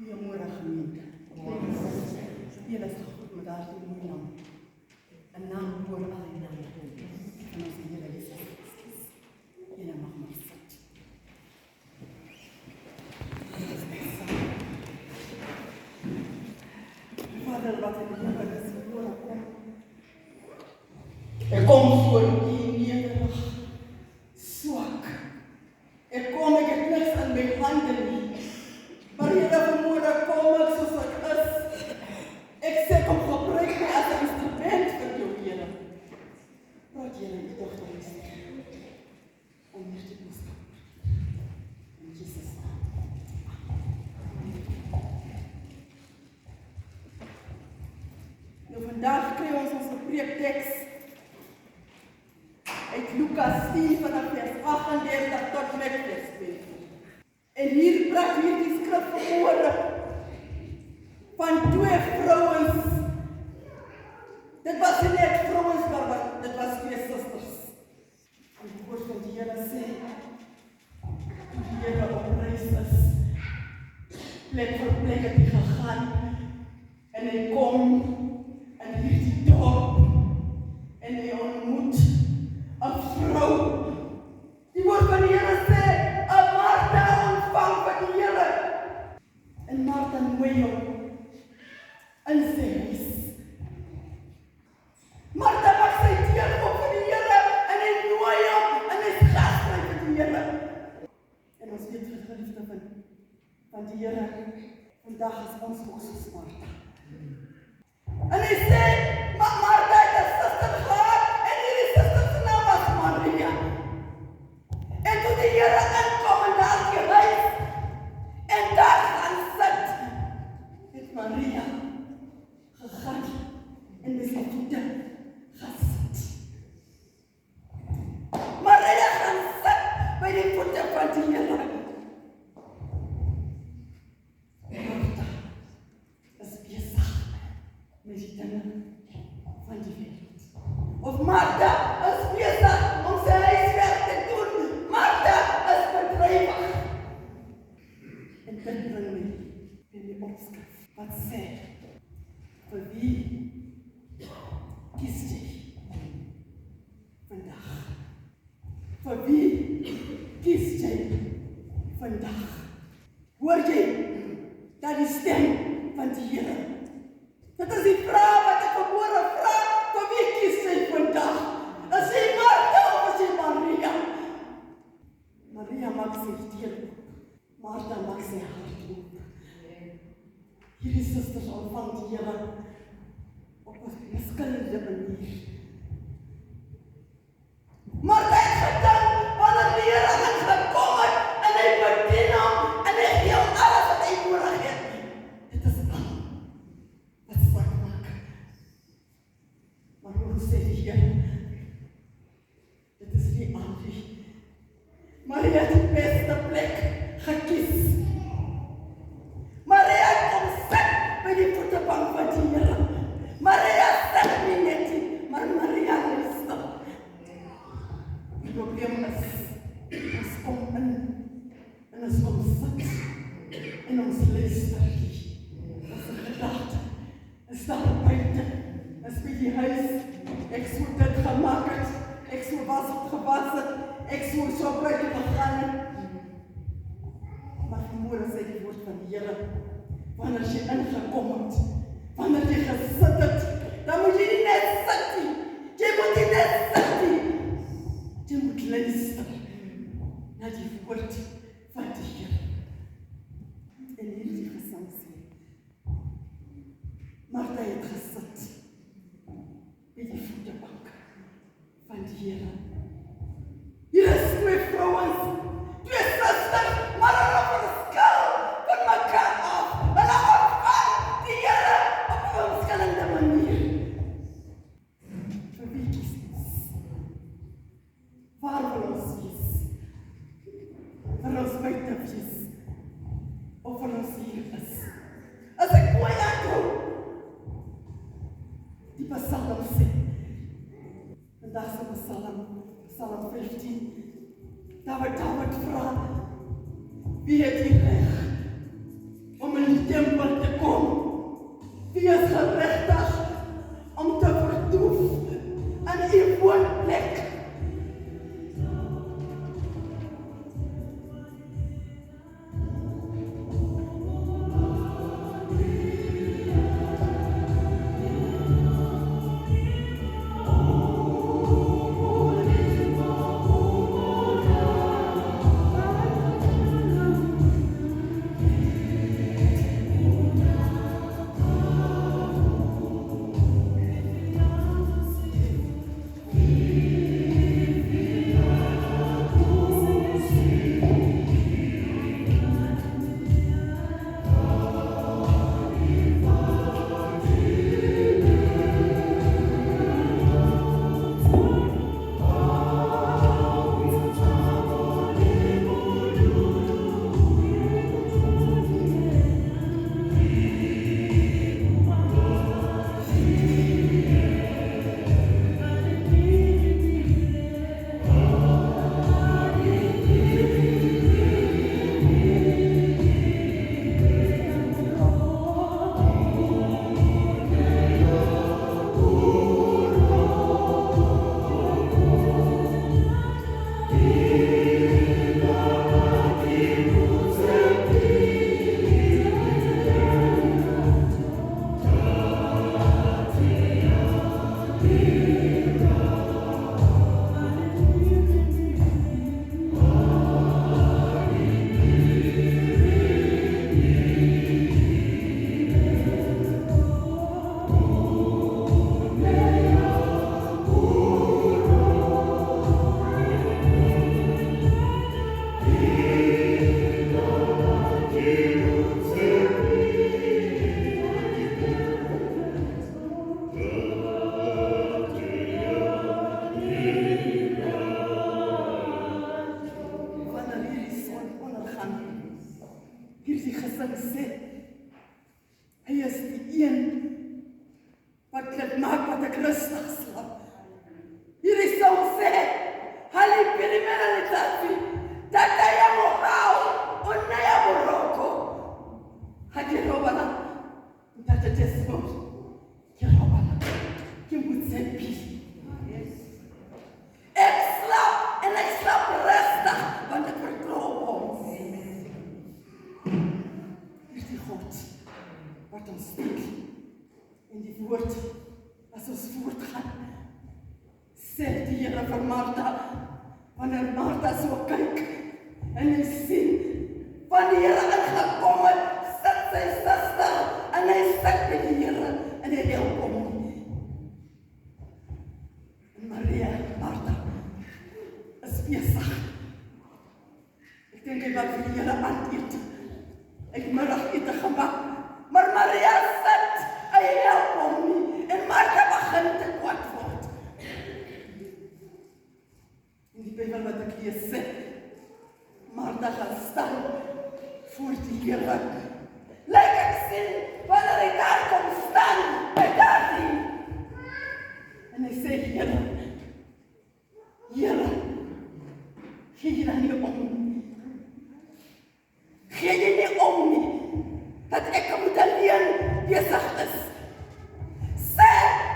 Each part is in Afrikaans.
Goeiemôre gemeente. Speel is goed met daar die mooie naam. 'n Naam voor al die name. Van ons Here Jesus Christus. Julle mag maar sit. Vader, wat in die hemel is, môre kom. Ek kom voor U nederig, swak. Ek kom, ek het niks in my hande nie. Maar Here, vanmôre kom ek soos ek is. Ek sê kom gebruik my as 'n instrument vir jou, Here. Praat Here, U dogter is om hier te boodskap. In Jesus naam. Nou vandag kry ons preekteks uit Lukas 10 vanaf vers 38 tot met vers 20. En hier praat hierdie skrif vanmôre van twee vrouens. Dit was nie net vrouens, maar dit was twee susters. En die woord van die Here sê, die Here op reis is, plek vir plek het hy gegaan, en hy kom in hierdie dorp, en hy ontmoet 'n vrou. Die woord van die Here sê, 'n Martha ontvang van die Here. En Martha nooi hom in sy huis. Martha mag sy deel op van die Here, en hy nooi hom, en hy is gasvry vir die Here. En ons weet geliefde van die Here, vandag is ons ook soos Martha. En hy sê, maar Martha het 'n suster gehad, en hierdie suster se naam was Maria. En toe die Here inkom in daardie huis, en daar gaan sit, het Maria gegaan, en by sy voete gaan sit. Maria gaan sit by die voete van die Here. Martha is besig met die dinge van die wêreld. Of Martha is besig om sy huiswerk te doen. Martha is bedrywig. En dit bring my in die opskrif wat sê, vir wie kies jy vandag? Vir wie kies jy vandag? Hoor jy dat die stem van die Here? Dit is die vraag wat ek vanmôre vra, vir wie kies jy vandag? Is jy Martha of is jy Maria? Maria maak sy deel oop. Martha maak sy hart oop. Hierdie susters ontvang die Here op 'n verskillende manier. Martha het gedink, wanneer die Here aangekom het, en hy bedien hom, en hy gee hom alles wat hy nodig het. Dit is al wat swak maak. Maar hoe sê die Here? Dit is nie al nie. Maria het die beste plek gekies. Maria kom sit by die voetebank van die Here. Maria sit nie net nie, maar Maria luister. Die probleem is, ons kom in, en ons kom sit, en ons luister nie. Ons gedagte is daar buite, is by die huis, ek sou dit gemaak het, ek sou was het gewas het, ek sou so buite gegaan het. Maar vanmôre sê die woord van die Here, wanneer jy ingekom het, wanneer jy gesit het, dan moet jy nie net sit nie. Jy moet nie net sit nie. Jy moet luister na die woord van die Here. En hierdie gesang sê, Martha het gesit by die voetebank van die Here. Hier is twee vrouens, twee susters, maar hulle verskil van mekaar af. Hulle ontvang die Here op 'n verskillende manier. Vir wie kies ons? Waar wil ons wees? Wil ons buite wees? Of wil ons hier is? As ek mooi aanhou, die Psalm sê, vandag se Psalm 15, David vra, wie het die reg om 'n liedjie U is geregtig om te vertoef in u woonplek. Hierdie gesin sê, hy is die een wat dit maak wat ek rustig slaap. Hierdie song sê, hali pirimenalitati, tata ya mohau, ona ya moroko. Hadi robana, tata tesmos, ki robana, ki mutsepi. Ek slaap en ek slaap rustig, want ek vertrouw op ons. God, wat ons spreek in die woord, as ons voortgaan, sê die Here vir Martha, wanneer Martha so kyk, en hy sien, van die Here ingekom het, sit sy suster, en hy sit by die Here, en hy help hom. En Maria, Martha, is besig. Ek dink hy wat vir die Here aaneet. Ek middagete gemaak, maar Maria sit, hy help hom nie, en Martha begin te kwaad word. In die Bybel wat ek lees sê, Martha gaan staan voor die Here. Lyk ek sien, wanneer hy daar kom staan, by daar sien. En hy sê, Here, gee jy dan nie om nie. Gee jy nie om nie, dat ek moet alleen besig is. Sê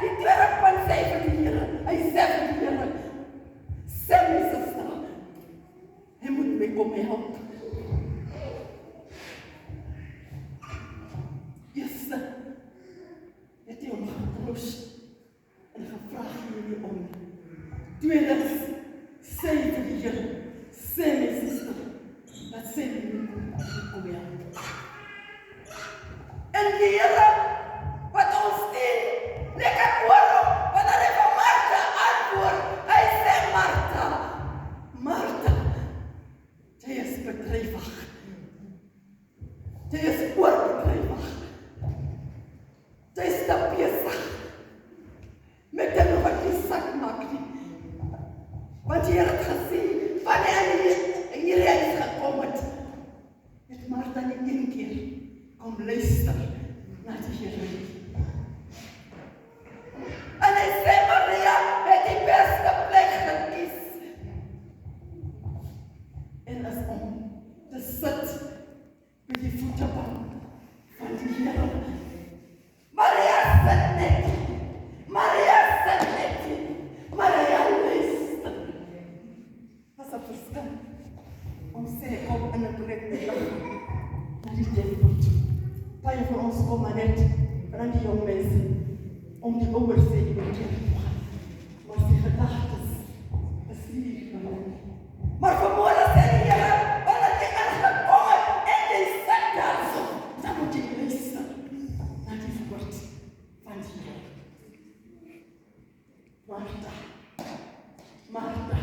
die tweede van sê vir die Here, hy sê vir die Here, sê my suster, hy moet my kom help. Eerste, het hy hom getroos en gevraag hierdie om. Tweedens, sê vir die Here, sê my suster, dat sê my kom help. En die Here, wat ons dien, lekker hoor op, wanneer hy van Martha antwoord, hy sê Martha, jy is bedrywig. Jy is oorbedrywig. Jy is te besig met dinge wat jy sak maak nie. Want jy het gesien, wanneer hy hierdie huis gekom het Martha nie een keer kom luister na die Here. En hy sê Maria het die beste plek gekies. En is om te sit by die voetebank van die Here. Maria die teenwoord. Baie van ons kom maar net van die jong mense om die ouers te doen. Maar die gedagtes is nie van hulle. Maar vanmorgen sê die Here, wanneer jy aangekom het en jy sit daar so, dan moet jy luister na die woord van die Here. Martha,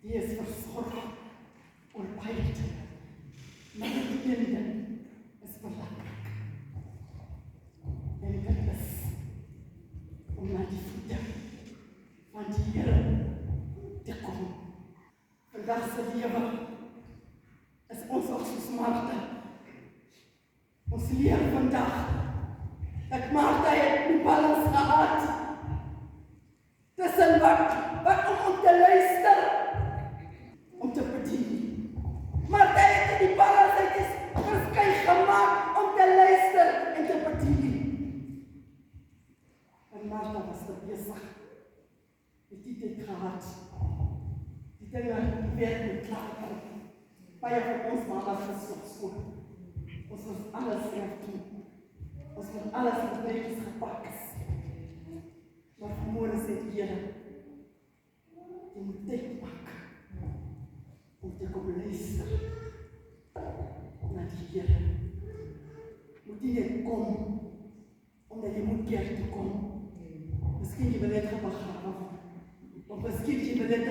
die is versorg oor baie dinge. Maar die een ding is belangrik. En dit is om na die voete van die Here te kom. Vandag se lewe is ons ook soos Martha. Ons leer vandag dat Martha het die balans gehad tussen wat om te luister, om te bedien. Martha het die balans verskyn gemaak om te luister en te bedien. En Martha was te besig met die tyd gehad. Die dinge werd met klaar. Baie van ons mamas is op skool. Ons moet alles self doen. Ons moet alles wat netjies gepak is. Maar vanmorgen sê die Here, jy moet tyd maak om te kom luister na die Here. Moet jy net kom, omdat jy moet kerk toe kom. Miskien jy wil net gaan begrawe, of miskien jy wil net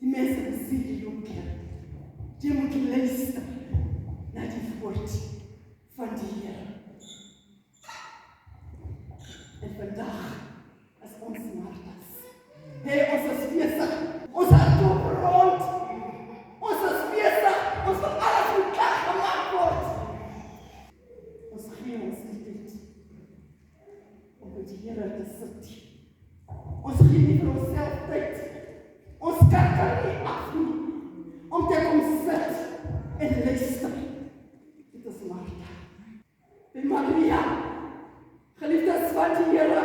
die mense besien die jou kerk. Jy moet luister na die woord van die Here. En vandag is ons Marthas. Hey, ons is besig. Ons hart loop rond. Ons is besig. Ons wil alles moet klaar gemaakt word. Ons gee ons nie tyd om met die Here te sit. Ons gee nie vir onsself tyd. Ons kan nie af nie om te kom sit en luister. Dit is Martha. En Maria, geliefdes van die Here,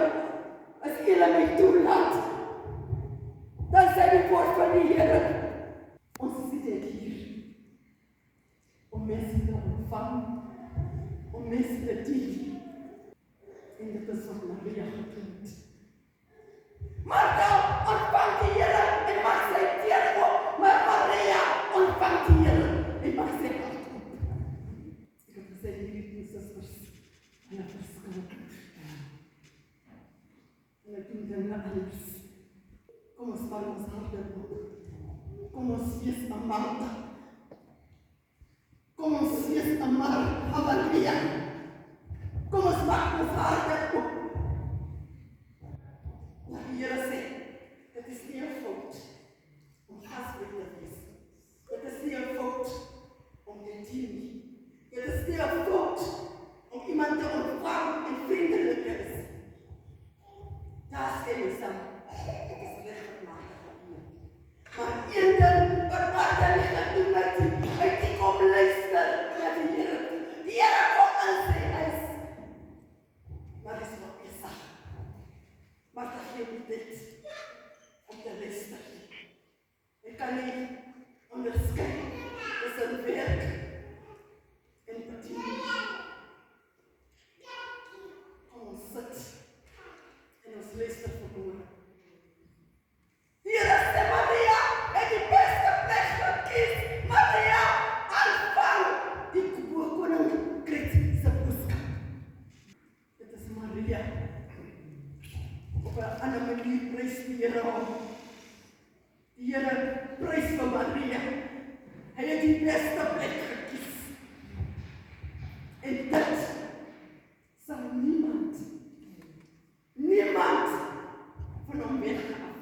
as julle my toelaat, dan sê die woord van die Here, ons sit hier, om mense te ontvang, om mense te dien, en dit is wat Maria gedoen het. Martha ontvang die Here, en mag sy teer op, maar Maria ontvang die Here, en mag sy hart op. Ek het gesê, die sisters, en het verskil. En ek doen dinge anders. Kom ons val ons harte op. Kom ons wees aan Martha. Kom ons wees aan Maria. Kom ons maak ons harte op. Maar die Here sê, dit is nie 'n fout om gasvry te wees. Dit is nie 'n fout om te dien nie. Dit is nie 'n fout om iemand te ontvang en vriendelik te wees. Daar sê jy saam, dit is reg wat Martha gedoen. Maar een ding wat Martha nie gedoen het, hy het kom luister na die Here. Die Here kom in sy huis. Maar dis wat besig. Martha gee nie tyd om te luister. Ek kan nie onderskei tussen werk en bediening. Kom ons sit. En ons luister vanmorgen. Here sê Maria, het die beste plek gekies. Maria, aanvang die koning-krit se boodskap. Dit is Maria. Op 'n ander manier prys die Here hom. Die Here prys vir Maria. Hy het die beste plek gekies. En dit sal niemand van hom weggaan.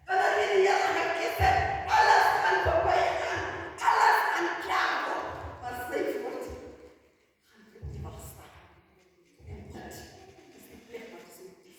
Wanneer jy die Here gekies het, alles gaan verby gaan, alles gaan klaar word, maar sy woord gaan vir ewig staan. En dit is die plek wat ons moet kies.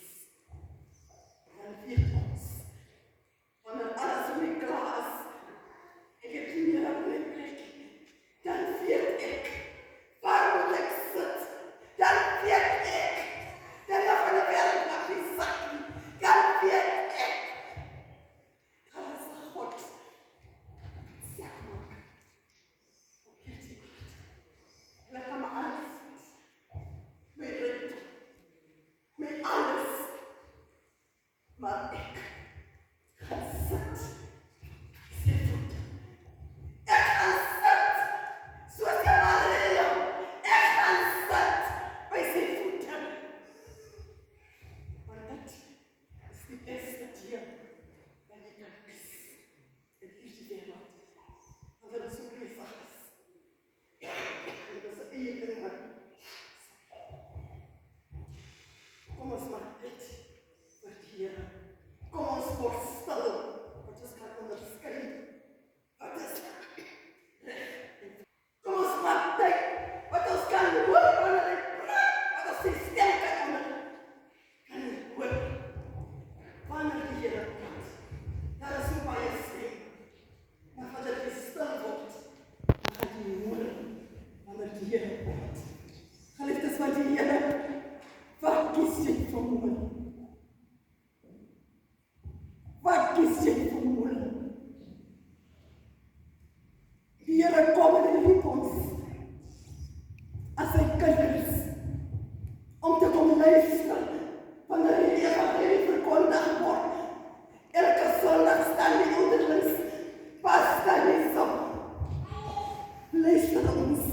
luister na ons,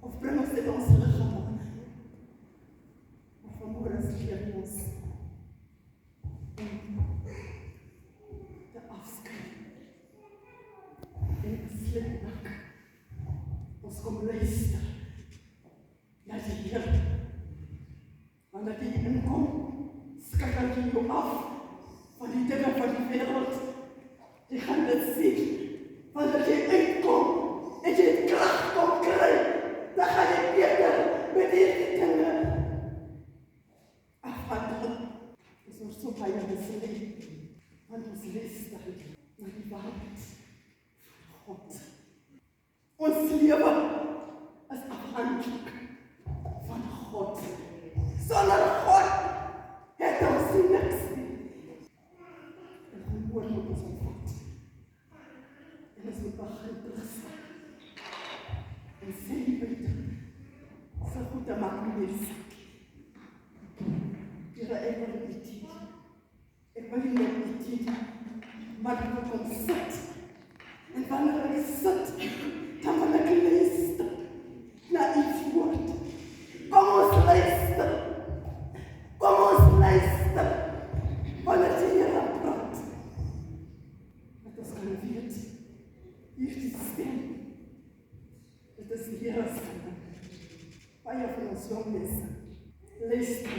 of bring ons dit ons lichaam op. Maar vanmorgen leer ons om te afskryf en besluit maak. Ons kom luister na die Heer. Wanneer jy inkom, skakel jy jou af van die dinge van die wêreld. Jy gaan dit sien. Wanneer jy uitkom en jy krag kom kry, dan gaan jy beter met hierdie dinge afhandel. Ons word so baie besluit, want ons luister na die waarheid van God. Ons lewe is afhanklik van God. Sonder God het ons niks nie. En vanmorgen moet ons ontvat. En ons moet begin terugstaan. En sê die buite, sy goed te maak nie meer sak. Here, ek wil die tyd. Ek wil nie net die tyd, maar ek wil kom sit. En wanneer ek sit, dan wil ek luister na die woord. Kom ons luister. Kom ons luister. Wanneer die Here praat. Dat ons kan weet, hierdie stem, dit is die Here stem. Baie van ons jong mense, luister.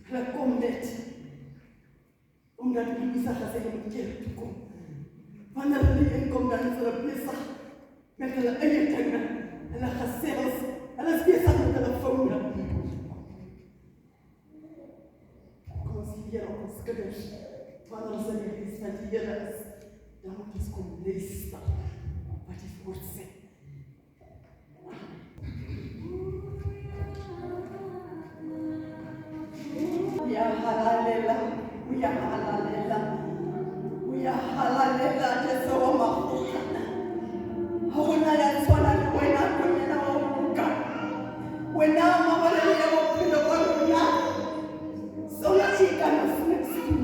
Hulle kom net, omdat Louisa gesê om die kerk te kom. Wanneer hulle inkom, dan is hulle besig met hulle eie dinge. Hulle gesels, hulle is besig met hulle fone. Kom ons leer op ons kinders, wanneer ons in die huis van die Here is, dan moet ons kom luister wat die woord sê. Ja, halalela, ja, halalela, ja, halalela, Jesu mafuta. Hauna ya tswana le wena konyana wa buka. Wena mabale ya bophelo ba rona. Sona ikana snaksin.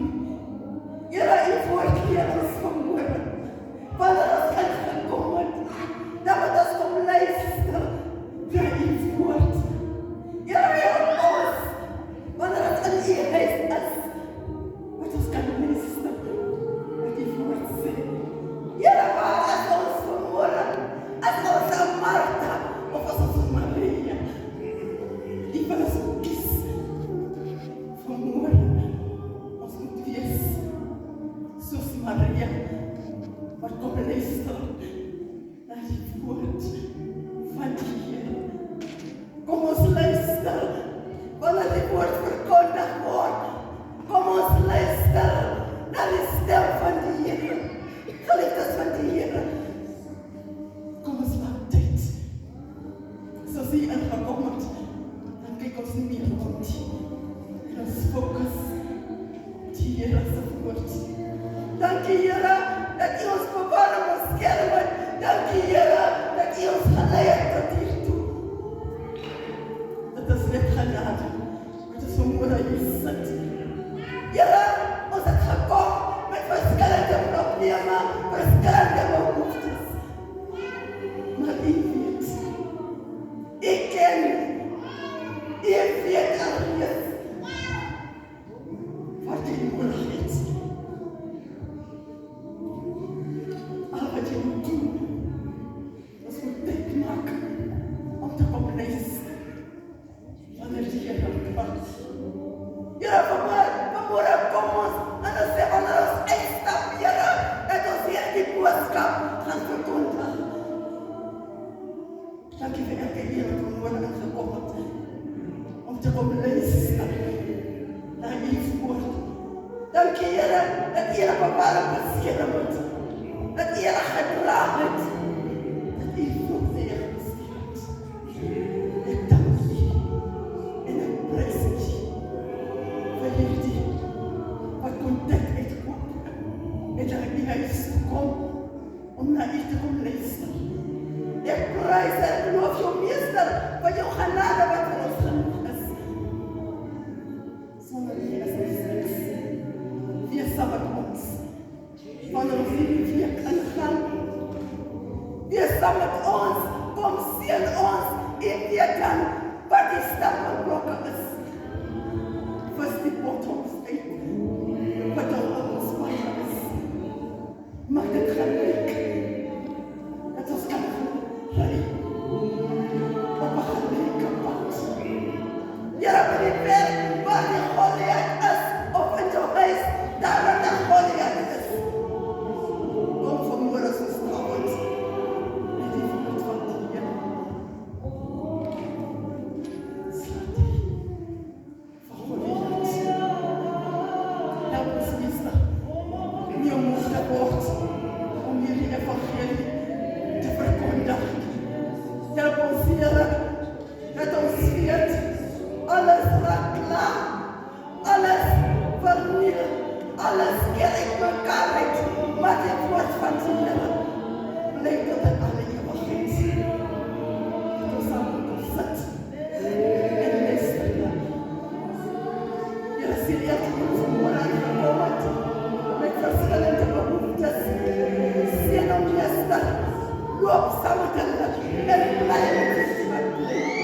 Ira ifort ya somewhere. Father kan gekommen. Dat het kom luister. Ja ifort. Ira ya ons. Wanneer het in die huis is. Wat ons kan luister. Wat die woord sê. Ira waar as ons vanmorgen. As ons aan Martha, of as ons aan Maria, die wil ons kies. Vanmorgen, ons moet wees, soos Maria, wat kom luister na die woord van die Here. Kom ons luister, wanneer die woord verkondig word. Kom ons luister na die stem van die Here. Geliefdes van die Here. Kom ons maak tyd. Soos hy ingekom het, dan kyk ons nie meer rond. En ons fokus op die Here se woord. Dankie Here, dat U ons bewaar en beskerm het. Dankie Here, dat U ons gelei het tot hiertoe. Dit is net genade, wat ons vanmorgen hier sit. Here, ons het gekom met verskillende probleme, verskillende behoeftes. Maar U weet, U ken, U weet alles wat U nodig het. Al wat jy moet doen, is moet tyd maak om te kom luister. Wanneer die Here praat. Here, vanmorgen kom ons en ons sê wanneer ons uitstap, Here, dat ons hier die boodskap gaan verkondig. Dankie vir elke een wat vanmorgen ingekom het, om te kom luister na U woord. Dankie Here, dat U hulle bewaar en beskerm het, dat U hulle gedra het, dat U woord weer gestuur het. Ek dank U en ek prys U vir hierdie wat kon dit uitkoop en dat ek die huis kom om na U te kom luister. Ek prys en loof jou meester van jou genade wat vir ons genoeg is. Sonder U is niks. Wees saam met ons. Wanneer ons hierdie week ingaan, saam met ons, kom seën ons, U weet dan wat die stapelblokke is. Was die bottoms uit, wat al ons baie is. Mag dit gaan lyk, dat ons kan ry, op 'n gelyke pad. Here, by die werk waar die Goliath is, of in jou huis, daar waar die Goliath is. Kom vanmôre so strawend, met die woord van die Here. Slaat die van Goliath. Help ons, Meester, nie om ons te word, om hierdie evangelie te verkondig. Help ons, Here, dat ons weet, alles raak klaar, alles verniel, alles keer uit mekaar uit, maar die woord van die Here bly tot in alle ewigheid. Dat ons saam met ons sit en luister. Here, sien jy dat ons vanmôre aangekom het met verskillende behoeftes. Sien om Meester, loop saam met hulle en bly met ons wat bly.